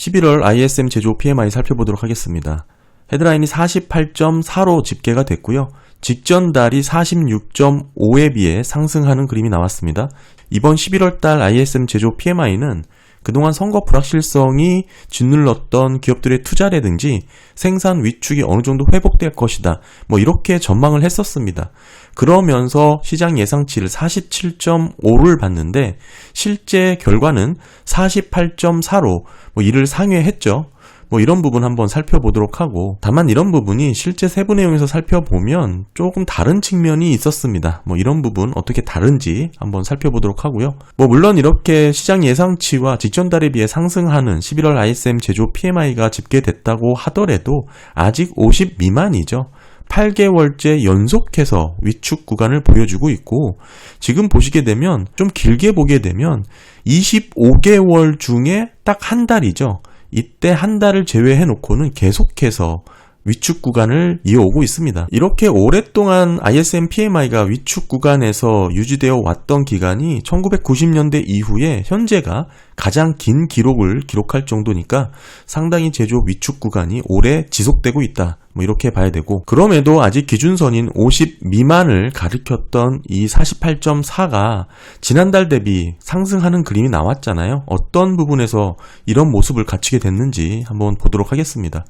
11월 ISM 제조 PMI 살펴보도록 하겠습니다. 헤드라인이 48.4로 집계가 됐고요. 직전 달이 46.5에 비해 상승하는 그림이 나왔습니다. 이번 11월 달 ISM 제조 PMI는 그동안 선거 불확실성이 짓눌렀던 기업들의 투자라든지 생산 위축이 어느 정도 회복될 것이다. 이렇게 전망을 했었습니다. 그러면서 시장 예상치를 47.5를 봤는데 실제 결과는 48.4로 이를 상회했죠. 이런 부분 한번 살펴보도록 하고, 다만 이런 부분이 실제 세부 내용에서 살펴보면 조금 다른 측면이 있었습니다. 이런 부분 어떻게 다른지 한번 살펴보도록 하고요. 물론 이렇게 시장 예상치와 직전 달에 비해 상승하는 11월 ISM 제조 PMI가 집계됐다고 하더라도 아직 50 미만이죠. 8개월째 연속해서 위축 구간을 보여주고 있고, 지금 보시게 되면 좀 길게 보게 되면 25개월 중에 딱 한 달이죠. 이때 한 달을 제외해 놓고는 계속해서 위축 구간을 이어오고 있습니다. 이렇게 오랫동안 ISM PMI가 위축 구간에서 유지되어 왔던 기간이 1990년대 이후에 현재가 가장 긴 기록을 기록할 정도니까 상당히 제조업 위축 구간이 오래 지속되고 있다. 이렇게 봐야 되고, 그럼에도 아직 기준선인 50 미만을 가리켰던 이 48.4가 지난달 대비 상승하는 그림이 나왔잖아요. 어떤 부분에서 이런 모습을 갖추게 됐는지 한번 보도록 하겠습니다.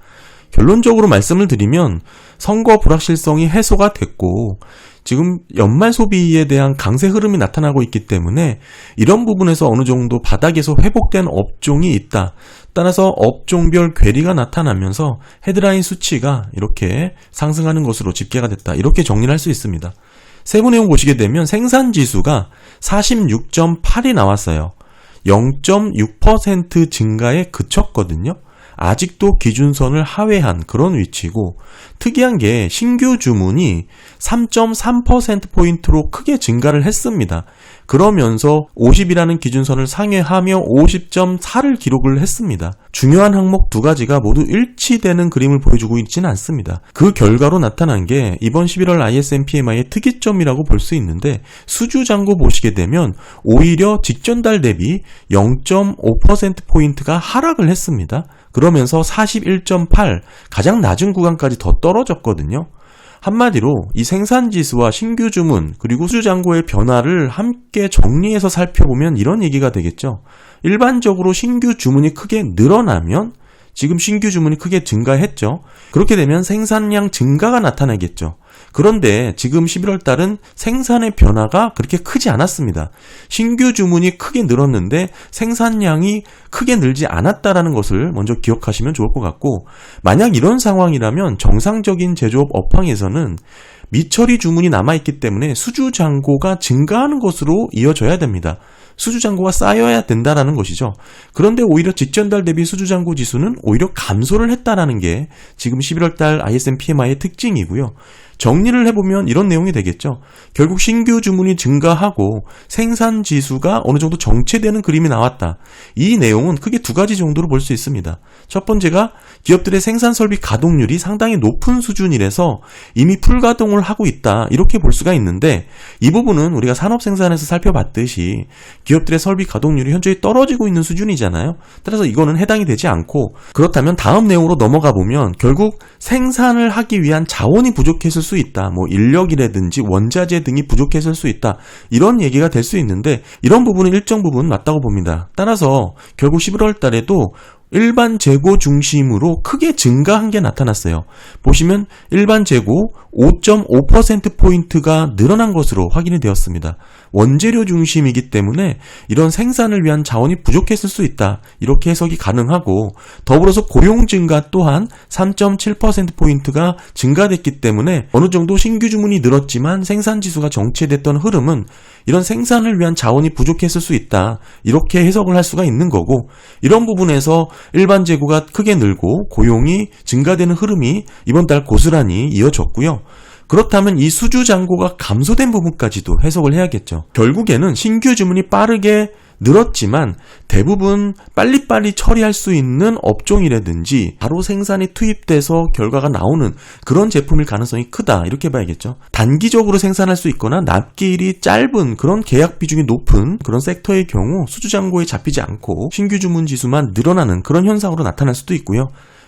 결론적으로 말씀을 드리면 선거 불확실성이 해소가 됐고 지금 연말 소비에 대한 강세 흐름이 나타나고 있기 때문에 이런 부분에서 어느 정도 바닥에서 회복된 업종이 있다. 따라서 업종별 괴리가 나타나면서 헤드라인 수치가 이렇게 상승하는 것으로 집계가 됐다. 이렇게 정리를 할 수 있습니다. 세부 내용 보시게 되면 생산지수가 46.8이 나왔어요. 0.6% 증가에 그쳤거든요. 아직도 기준선을 하회한 그런 위치고, 특이한 게 신규 주문이 3.3%포인트로 크게 증가를 했습니다. 그러면서 50이라는 기준선을 상회하며 50.4를 기록을 했습니다. 중요한 항목 두 가지가 모두 일치되는 그림을 보여주고 있지는 않습니다. 그 결과로 나타난 게 이번 11월 ISM PMI의 특이점이라고 볼 수 있는데, 수주잔고 보시게 되면 오히려 직전 달 대비 0.5%포인트가 하락을 했습니다. 그러면서 41.8, 가장 낮은 구간까지 더 떨어졌거든요. 한마디로 이 생산지수와 신규 주문 그리고 수주잔고의 변화를 함께 정리해서 살펴보면 이런 얘기가 되겠죠. 일반적으로 신규 주문이 크게 늘어나면 지금 신규 주문이 크게 증가했죠. 그렇게 되면 생산량 증가가 나타나겠죠. 그런데 지금 11월 달은 생산의 변화가 그렇게 크지 않았습니다. 신규 주문이 크게 늘었는데 생산량이 크게 늘지 않았다라는 것을 먼저 기억하시면 좋을 것 같고, 만약 이런 상황이라면 정상적인 제조업 업황에서는 미처리 주문이 남아있기 때문에 수주 잔고가 증가하는 것으로 이어져야 됩니다. 수주 잔고가 쌓여야 된다라는 것이죠. 그런데 오히려 직전 달 대비 수주 잔고 지수는 오히려 감소를 했다라는 게 지금 11월 달 ISM PMI의 특징이고요. 정리를 해보면 이런 내용이 되겠죠. 결국 신규 주문이 증가하고 생산 지수가 어느 정도 정체되는 그림이 나왔다. 이 내용은 크게 두 가지 정도로 볼 수 있습니다. 첫 번째가 기업들의 생산 설비 가동률이 상당히 높은 수준이라서 이미 풀가동을 하고 있다. 이렇게 볼 수가 있는데, 이 부분은 우리가 산업 생산에서 살펴봤듯이 기업들의 설비 가동률이 현저히 떨어지고 있는 수준이잖아요. 따라서 이거는 해당이 되지 않고, 그렇다면 다음 내용으로 넘어가 보면 결국 생산을 하기 위한 자원이 부족했을 수 있다. 인력이라든지 원자재 등이 부족했을 수 있다. 이런 얘기가 될 수 있는데, 이런 부분은 일정 부분 맞다고 봅니다. 따라서 결국 11월 달에도 일반 재고 중심으로 크게 증가한 게 나타났어요. 보시면 일반 재고 5.5%포인트가 늘어난 것으로 확인이 되었습니다. 원재료 중심이기 때문에 이런 생산을 위한 자원이 부족했을 수 있다. 이렇게 해석이 가능하고, 더불어서 고용 증가 또한 3.7%포인트가 증가됐기 때문에 어느 정도 신규 주문이 늘었지만 생산지수가 정체됐던 흐름은 이런 생산을 위한 자원이 부족했을 수 있다. 이렇게 해석을 할 수가 있는 거고, 이런 부분에서 일반 재고가 크게 늘고 고용이 증가되는 흐름이 이번 달 고스란히 이어졌고요. 그렇다면 이 수주 잔고가 감소된 부분까지도 해석을 해야겠죠. 결국에는 신규 주문이 빠르게 늘었지만 대부분 빨리빨리 처리할 수 있는 업종이라든지 바로 생산이 투입돼서 결과가 나오는 그런 제품일 가능성이 크다 이렇게 봐야겠죠. 단기적으로 생산할 수 있거나 납기일이 짧은 그런 계약 비중이 높은 그런 섹터의 경우 수주잔고에 잡히지 않고 신규 주문 지수만 늘어나는 그런 현상으로 나타날 수도 있고요.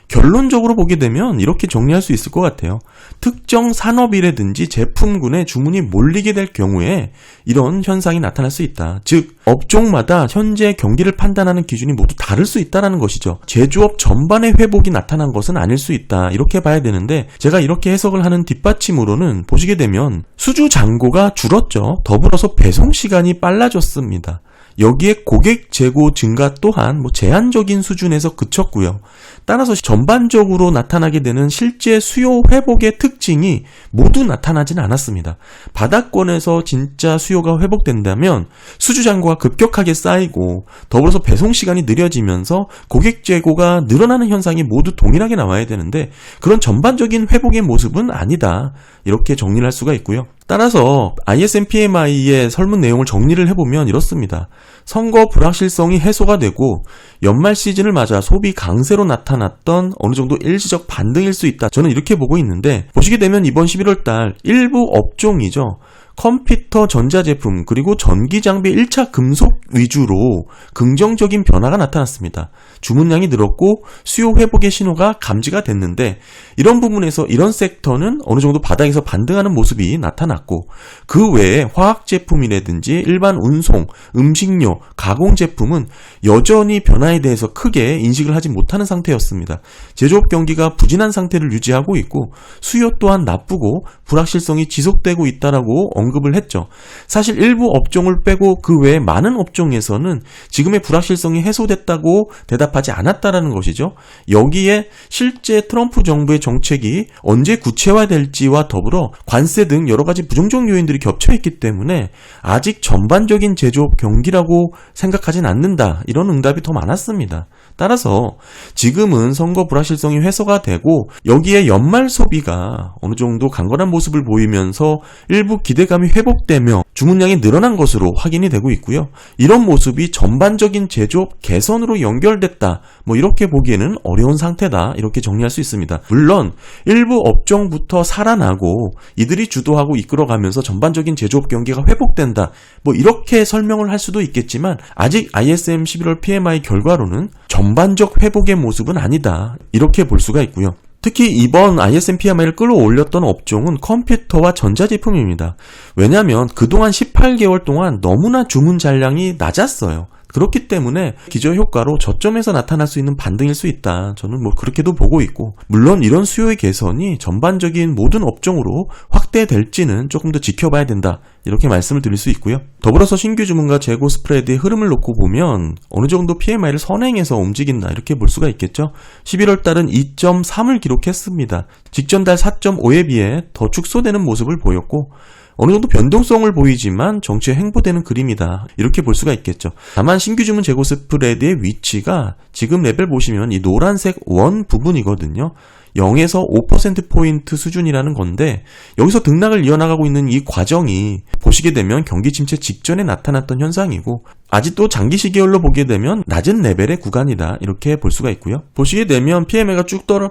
결론적으로 보게 되면 이렇게 정리할 수 있을 것 같아요. 특정 산업이라든지 제품군에 주문이 몰리게 될 경우에 이런 현상이 나타날 수 있다. 즉 업종마다 현재 경기를 판단하는 기준이 모두 다를 수 있다는 것이죠. 제조업 전반의 회복이 나타난 것은 아닐 수 있다. 이렇게 봐야 되는데 제가 이렇게 해석을 하는 뒷받침으로는 보시게 되면 수주 잔고가 줄었죠. 더불어서 배송 시간이 빨라졌습니다. 여기에 고객 재고 증가 또한 제한적인 수준에서 그쳤고요. 따라서 전반적으로 나타나게 되는 실제 수요 회복의 특징이 모두 나타나진 않았습니다. 바닥권에서 진짜 수요가 회복된다면 수주 잔고가 급격하게 쌓이고 더불어서 배송 시간이 느려지면서 고객 재고가 늘어나는 현상이 모두 동일하게 나와야 되는데 그런 전반적인 회복의 모습은 아니다. 이렇게 정리를 할 수가 있고요. 따라서 ISM PMI의 설문 내용을 정리를 해보면 이렇습니다. 선거 불확실성이 해소가 되고 연말 시즌을 맞아 소비 강세로 나타났던 어느 정도 일시적 반등일 수 있다. 저는 이렇게 보고 있는데 보시게 되면 이번 11월 달 일부 업종이죠. 컴퓨터, 전자제품, 그리고 전기장비 1차 금속 위주로 긍정적인 변화가 나타났습니다. 주문량이 늘었고 수요 회복의 신호가 감지가 됐는데 이런 부분에서 이런 섹터는 어느 정도 바닥에서 반등하는 모습이 나타났고 그 외에 화학제품이라든지 일반 운송, 음식료, 가공제품은 여전히 변화에 대해서 크게 인식을 하지 못하는 상태였습니다. 제조업 경기가 부진한 상태를 유지하고 있고 수요 또한 나쁘고 불확실성이 지속되고 있다라고 언급을 했죠. 사실 일부 업종을 빼고 그 외에 많은 업종에서는 지금의 불확실성이 해소됐다고 대답하지 않았다라는 것이죠. 여기에 실제 트럼프 정부의 정책이 언제 구체화될지와 더불어 관세 등 여러 가지 부정적 요인들이 겹쳐있기 때문에 아직 전반적인 제조업 경기라고 생각하진 않는다. 이런 응답이 더 많았습니다. 따라서 지금은 선거 불확실성이 해소가 되고 여기에 연말 소비가 어느 정도 강건한 모습을 보이면서 일부 기대감이 회복되며 주문량이 늘어난 것으로 확인이 되고 있고요. 이런 모습이 전반적인 제조업 개선으로 연결됐다. 이렇게 보기에는 어려운 상태다. 이렇게 정리할 수 있습니다. 물론 일부 업종부터 살아나고 이들이 주도하고 이끌어가면서 전반적인 제조업 경기가 회복된다. 이렇게 설명을 할 수도 있겠지만 아직 ISM 11월 PMI 결과로는 전반적 회복의 모습은 아니다. 이렇게 볼 수가 있고요. 특히 이번 ISM PMI를 끌어올렸던 업종은 컴퓨터와 전자제품입니다. 왜냐하면 그동안 18개월 동안 너무나 주문 잔량이 낮았어요. 그렇기 때문에 기저효과로 저점에서 나타날 수 있는 반등일 수 있다. 저는 그렇게도 보고 있고 물론 이런 수요의 개선이 전반적인 모든 업종으로 확대될지는 조금 더 지켜봐야 된다. 이렇게 말씀을 드릴 수 있고요. 더불어서 신규 주문과 재고 스프레드의 흐름을 놓고 보면 어느 정도 PMI를 선행해서 움직인다. 이렇게 볼 수가 있겠죠. 11월 달은 2.3을 기록했습니다. 직전 달 4.5에 비해 더 축소되는 모습을 보였고 어느 정도 변동성을 보이지만 정치에 횡보되는 그림이다. 이렇게 볼 수가 있겠죠. 다만 신규 주문 재고 스프레드의 위치가 지금 레벨 보시면 이 노란색 원 부분이거든요. 0에서 5%포인트 수준이라는 건데 여기서 등락을 이어나가고 있는 이 과정이 보시게 되면 경기 침체 직전에 나타났던 현상이고 아직도 장기 시계열로 보게 되면 낮은 레벨의 구간이다. 이렇게 볼 수가 있고요. 보시게 되면 PMI가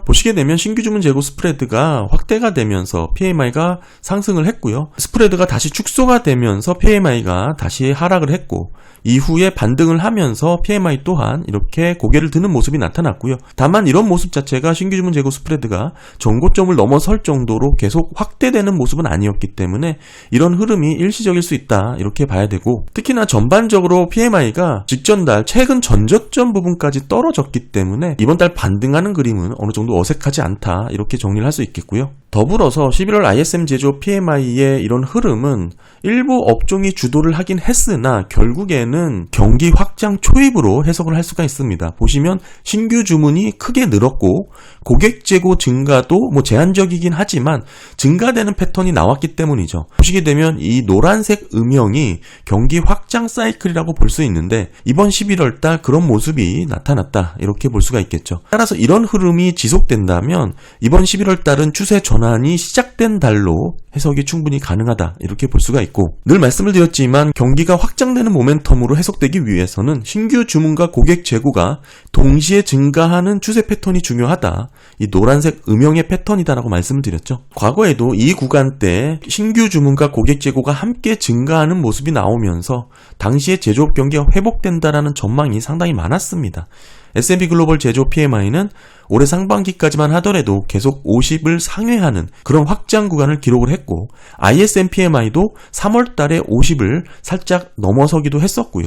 보시게 되면 신규 주문 재고 스프레드가 확대가 되면서 PMI가 상승을 했고요. 스프레드가 다시 축소가 되면서 PMI가 다시 하락을 했고 이후에 반등을 하면서 PMI 또한 이렇게 고개를 드는 모습이 나타났고요. 다만 이런 모습 자체가 신규 주문 재고 스프레드가 전고점을 넘어설 정도로 계속 확대되는 모습은 아니었기 때문에 이런 흐름이 일시적일 수 있다. 이렇게 봐야 되고 특히나 전반적으로 PMI가 직전 달 최근 전저점 부분까지 떨어졌기 때문에 이번 달 반등하는 그림은 어느 정도 어색하지 않다. 이렇게 정리를 할 수 있겠고요. 더불어서 11월 ISM 제조업 PMI의 이런 흐름은 일부 업종이 주도를 하긴 했으나 결국에는 경기 확장 초입으로 해석을 할 수가 있습니다. 보시면 신규 주문이 크게 늘었고 고객 재고 증가도 제한적이긴 하지만 증가되는 패턴이 나왔기 때문이죠. 보시게 되면 이 노란색 음영이 경기 확장 사이클이라고 볼 수 있는데 이번 11월달 그런 모습이 나타났다 이렇게 볼 수가 있겠죠. 따라서 이런 흐름이 지속된다면 이번 11월달은 추세 전환이 시작된 달로 해석이 충분히 가능하다 이렇게 볼 수가 있고, 늘 말씀을 드렸지만 경기가 확장되는 모멘텀으로 해석되기 위해서는 신규 주문과 고객 재고가 동시에 증가하는 추세 패턴이 중요하다. 이 노란색 음영의 패턴이다라고 말씀을 드렸죠. 과거에도 이 구간대 신규 주문과 고객 재고가 함께 증가하는 모습이 나오면서 당시에 제조업 경기가 회복된다라는 전망이 상당히 많았습니다. S&P 글로벌 제조업 PMI는 올해 상반기까지만 하더라도 계속 50을 상회하는 그런 확장 구간을 기록을 했고, ISM PMI도 3월 달에 50을 살짝 넘어서기도 했었고요.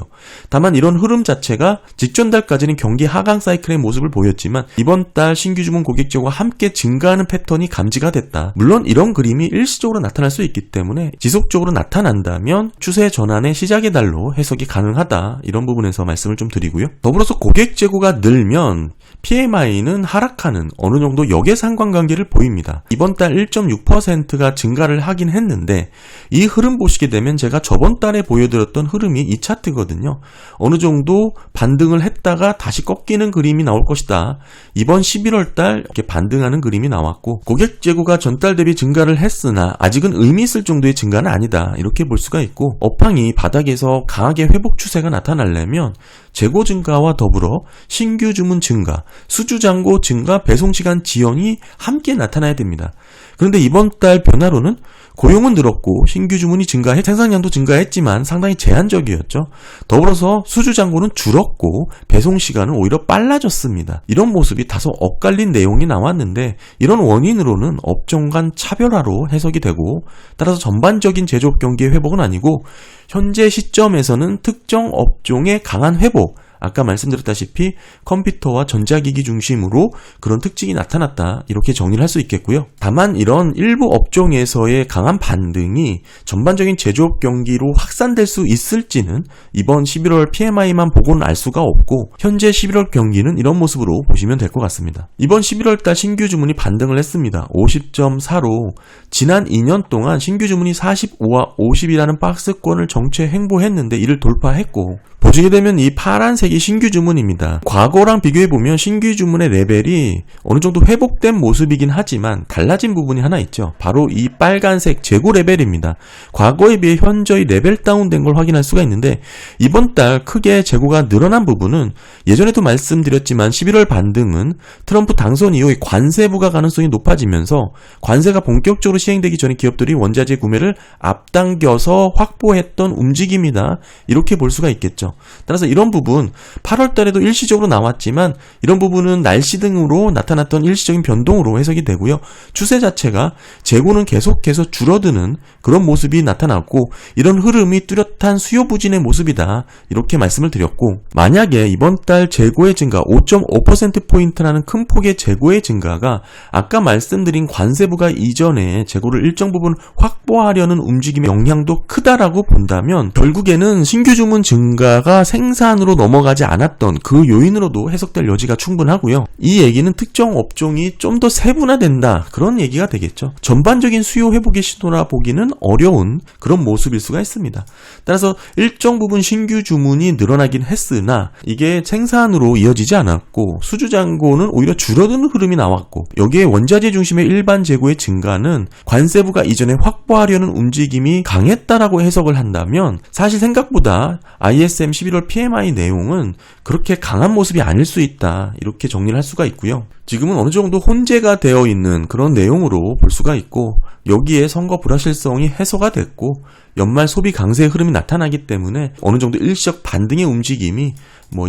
다만 이런 흐름 자체가 직전 달까지는 경기 하강 사이클의 모습을 보였지만 이번 달 신규 주문 고객 재고가 함께 증가하는 패턴이 감지가 됐다. 물론 이런 그림이 일시적으로 나타날 수 있기 때문에 지속적으로 나타난다면 추세 전환의 시작의 달로 해석이 가능하다. 이런 부분에서 말씀을 좀 드리고요. 더불어서 고객 재고가 늘면 PMI는 하락하는 어느 정도 역의 상관관계를 보입니다. 이번 달 1.6%가 증가를 하긴 했는데 이 흐름 보시게 되면 제가 저번 달에 보여드렸던 흐름이 이 차트거든요. 어느 정도 반등을 했다가 다시 꺾이는 그림이 나올 것이다. 이번 11월 달 이렇게 반등하는 그림이 나왔고, 고객 재고가 전달 대비 증가를 했으나 아직은 의미 있을 정도의 증가는 아니다. 이렇게 볼 수가 있고, 업황이 바닥에서 강하게 회복 추세가 나타나려면 재고 증가와 더불어 신규 주문 증가, 수주 잔고 증가, 배송 시간 지연이 함께 나타나야 됩니다. 그런데 이번 달 변화로는 고용은 늘었고 신규 주문이 생산량도 증가했지만 상당히 제한적이었죠. 더불어서 수주 잔고는 줄었고 배송 시간은 오히려 빨라졌습니다. 이런 모습이 다소 엇갈린 내용이 나왔는데 이런 원인으로는 업종 간 차별화로 해석이 되고, 따라서 전반적인 제조업 경기의 회복은 아니고 현재 시점에서는 특정 업종의 강한 회복, 아까 말씀드렸다시피 컴퓨터와 전자기기 중심으로 그런 특징이 나타났다 이렇게 정리를 할 수 있겠고요. 다만 이런 일부 업종에서의 강한 반등이 전반적인 제조업 경기로 확산될 수 있을지는 이번 11월 PMI만 보고는 알 수가 없고, 현재 11월 경기는 이런 모습으로 보시면 될 것 같습니다. 이번 11월 달 신규 주문이 반등을 했습니다. 50.4로 지난 2년 동안 신규 주문이 45와 50이라는 박스권을 정체 횡보했는데 이를 돌파했고, 보시게 되면 이 파란색이 신규 주문입니다. 과거랑 비교해보면 신규 주문의 레벨이 어느 정도 회복된 모습이긴 하지만 달라진 부분이 하나 있죠. 바로 이 빨간색 재고 레벨입니다. 과거에 비해 현저히 레벨 다운된 걸 확인할 수가 있는데, 이번 달 크게 재고가 늘어난 부분은 예전에도 말씀드렸지만 11월 반등은 트럼프 당선 이후에 관세 부과 가능성이 높아지면서 관세가 본격적으로 시행되기 전에 기업들이 원자재 구매를 앞당겨서 확보했던 움직임이다. 이렇게 볼 수가 있겠죠. 따라서 이런 부분 8월 달에도 일시적으로 나왔지만 이런 부분은 날씨 등으로 나타났던 일시적인 변동으로 해석이 되고요. 추세 자체가 재고는 계속해서 줄어드는 그런 모습이 나타났고, 이런 흐름이 뚜렷한 수요 부진의 모습이다 이렇게 말씀을 드렸고, 만약에 이번 달 재고의 증가 5.5%포인트라는 큰 폭의 재고의 증가가 아까 말씀드린 관세 부과 이전에 재고를 일정 부분 확보하려는 움직임의 영향도 크다라고 본다면 결국에는 신규 주문 증가가 생산으로 넘어가지 않았던 그 요인으로도 해석될 여지가 충분하고요. 이 얘기는 특정 업종이 좀 더 세분화된다 그런 얘기가 되겠죠. 전반적인 수요 회복의 시도라 보기는 어려운 그런 모습일 수가 있습니다. 따라서 일정 부분 신규 주문이 늘어나긴 했으나 이게 생산으로 이어지지 않았고 수주 잔고는 오히려 줄어드는 흐름이 나왔고, 여기에 원자재 중심의 일반 재고의 증가는 관세부가 이전에 확보하려는 움직임이 강했다라고 해석을 한다면 사실 생각보다 ISM 11월 PMI 내용은 그렇게 강한 모습이 아닐 수 있다 이렇게 정리를 할 수가 있고요. 지금은 어느 정도 혼재가 되어 있는 그런 내용으로 볼 수가 있고, 여기에 선거 불확실성이 해소가 됐고 연말 소비 강세의 흐름이 나타나기 때문에 어느 정도 일시적 반등의 움직임이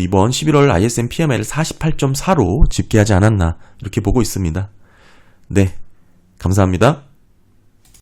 이번 11월 ISM PMI를 48.4로 집계하지 않았나 이렇게 보고 있습니다. 네, 감사합니다.